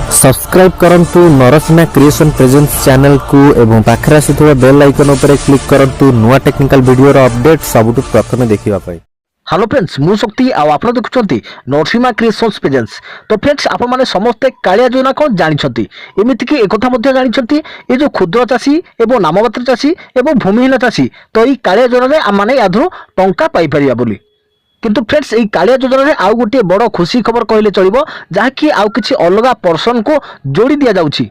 Subscribe करंतु Narasimha creation presence channel को एवं पाखरे आସୁଥିବା बेल आइकन उपरे क्लिक करंतु नुआ टेक्निकल वीडियो रो अपडेट सबुठु प्रथमे देखिबा पई। हेलो फ्रेंड्स मु शक्ति आप देखुं नरसिंहा क्रिएशन्स प्रेजेंस। तो फ्रेंड्स आप मैंने समस्ते कालिया योजना कौन जानते एमतीक एक जानते ये जो क्षुद्र चाषी एवं नाममात्र चाषी एवं भूमिहीन चाषी तो ये कालिया योजना आम मैंने यादू टंका पाइपर बोली। किंतु फ्रेंड्स ये कालिया योजना आउ गोटे बड़ खुशी खबर कहले चलो जहाँकि आउ किसी अलग पर्सन को जोड़ी दि जाऊँगी।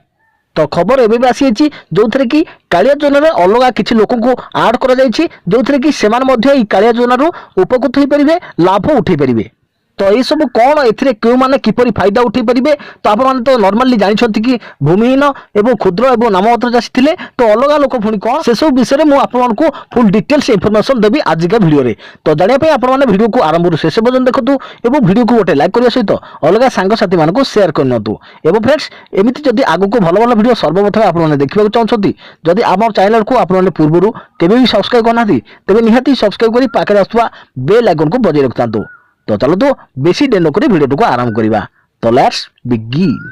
तो खबर एवं भी आसी जो थे कि कालिया योजना अलग किसी लोक आड कर जो थे कि से कालिया योजना उपकृत हो पारे लाभ उठे पारे। तो ये सब कौन ए क्यों मैंने किपरि फायदा उठे पारे तो आप तो नॉर्मली जानते कि भूमिहीन एवं क्षुद्र एवं नाममात्र चाषी थे तो अलग लोक पुणी कौन से सब विषय में मुझे फुल डिटेल्स इनफॉरमेशन देवी आजिका वीडियो तो जानापी आपने वीडियो को आरंभ शेष पर्यटन देखु और वीडियो को गोटे लाइक करने सहित अलग सांगसाथी मानक सेयार करनी। और फ्रेंड्स एमती जब आगे को भल भल वीडियो सर्वप्रथम आपने देखा चाहते जदि आम चैनल को आपने पूर्व केवे भी सब्सक्राइब करना तेज निहाती सब्सक्राइब कर पाखे आसुवा बेल आइकन को बजाय रखता। तो चलो तो बेसी डेनो कर वीडियो को आरंभ करवा। तो लेट्स बिगिन।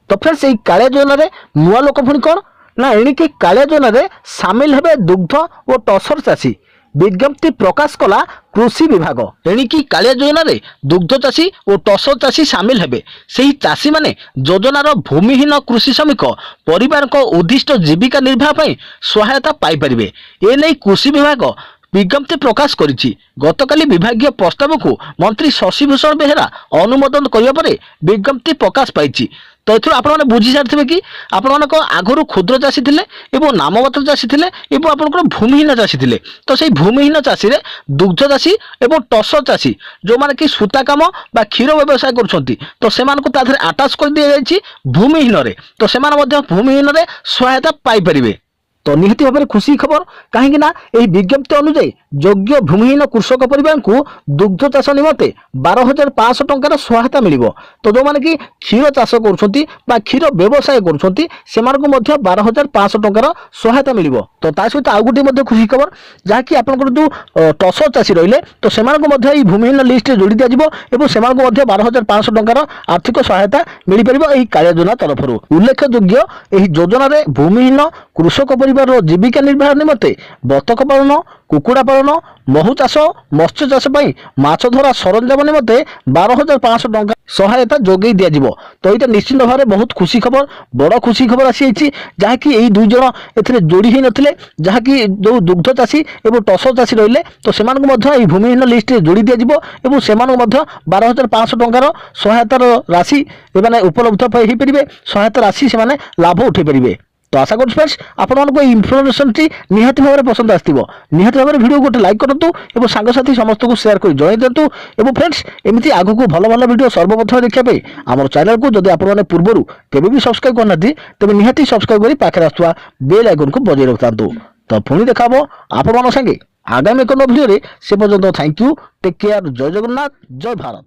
तो फ्रेंड्स ये कालिया योजना नुआ लोक पुणी कौन ना एणिकी कालिया योजना सामिल हेबे दुग्ध और टसर चाषी विज्ञप्ति प्रकाश कला कृषि विभाग। एणिकी कालिया योजना दुग्ध चाषी और टसर चाषी सामिल हेबे सेही चाषी माने योजनार भूमिहीन कृषि श्रमिक परिवार को उद्दिष्ट जीविका निर्वाह पई सहायता पाई परिबे। एनै कृषि विभाग विज्ञप्ति प्रकाश करिछि। गतकाली विभागीय प्रस्ताव को मंत्री शशिभूषण बेहेरा अनुमोदन करबा परे विज्ञप्ति प्रकाश पाइछि। तो एथुर आपने बुझी सारी कि आपण आगु क्षुद्र चाषी थे और नाममात्र चाषी थे और आप भूमिहीन चाषी थे। तो से भूमिहीन चाषी रे दुग्ध चाषी और टसर चाषी जो माने कि सूता काम बा क्षीर व्यवसाय कर तो से आटाच कर दि जाइए भूमिहीन रे तो से भूमिहीन रे सहायता पाई परिबे। तो निहती भाव में खुशी खबर कहीं विज्ञप्ति अनुଯାयी योग्य भूमिहीन कृषक परिवार को दुग्ध चाष निमंते 12,500 टंकार सहायता मिलिबो। तो जो माने कि क्षीर चाष करुछंती बा क्षीर व्यवसाय करुछंती सेमानकु मध्य 12,500 टंकार सहायता मिलिबो। तो ता सहित आउ गोटे मध्य खुशी खबर जहाँकि आपनकर जो टसर चाषी रहिले तो सेमानकु मध्य ई भूमिहीन लिस्ट रे जोड़ी दिया जिवो एवं सेमानकु मध्य 12,500 टंकार आर्थिक सहायता मिली परिबो एही कालिया योजना तरफरु। उल्लेखयोग्य एही योजना रे भूमिहीन कृषक जीविका निर्वाह निमंते बतक पालन कुकुड़ा पालन महू चाष मत्स्य चाष माछ धरा सरंजाम निमंते 12,500 टंका सहायता जोगई दि जाव। तो यहाँ निश्चित भाव में बहुत खुशी खबर बड़ खुशी खबर आसी जहाँकि यही दुई जन ए जोड़ी ही नथिले जहाँकि जो दुग्ध चाषी और टसर चाषी रहिले तो से भूमिहीन लिस्ट रे जोड़ी दि जाव से 12,500 टंकार सहायतार राशि एमाने उपलब्ध हो पारे सहायता राशि से लाभ उठे पारे। तो आशा करूँ फ्रेंड्स आपको इनफॉरमेशन टी निहाती भाव में पसंद आसो निहाती भाव में वीडियो गोटे लाइक करूँ और सांगसाथी समस्त को शेयर कर जन दिंतु। और फ्रेंड्स एमती आगू को भल भल वीडियो सर्वप्रथम देखापी आम चैनल को जब आपने पूर्व केवे भी सब्सक्राइब करना तेज निहाती सब्सक्राइब कर पाखे आसुवा बेल आइकन को बजाय रखता। तो पुणी देखा आपण सागे आगामी एक वीडियो से पर्यटन थैंक यू टेक केयर जय जगन्नाथ जय भारत।